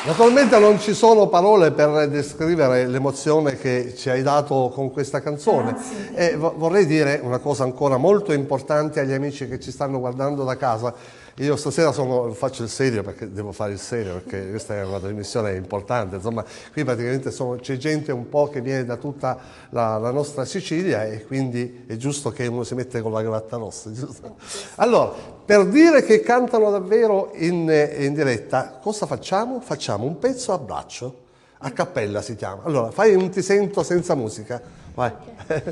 Naturalmente non ci sono parole per descrivere l'emozione che ci hai dato con questa canzone. E vorrei dire una cosa ancora molto importante agli amici che ci stanno guardando da casa. Io stasera faccio il serio perché devo fare il serio, perché questa è una trasmissione importante. Insomma, qui praticamente c'è gente un po' che viene da tutta la nostra Sicilia e quindi è giusto che uno si mette con la cravatta rossa, giusto? Allora, per dire che cantano davvero in diretta, cosa facciamo? Facciamo un pezzo a braccio, a cappella si chiama. Allora, fai un Ti sento senza musica, vai. Ti sento,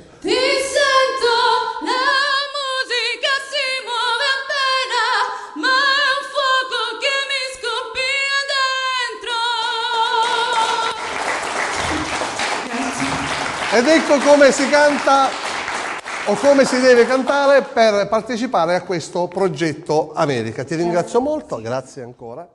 la musica si muove appena, ma è un fuoco che mi scoppia dentro. Ed ecco come si canta o come si deve cantare per partecipare a questo progetto America. Ti ringrazio molto, grazie ancora.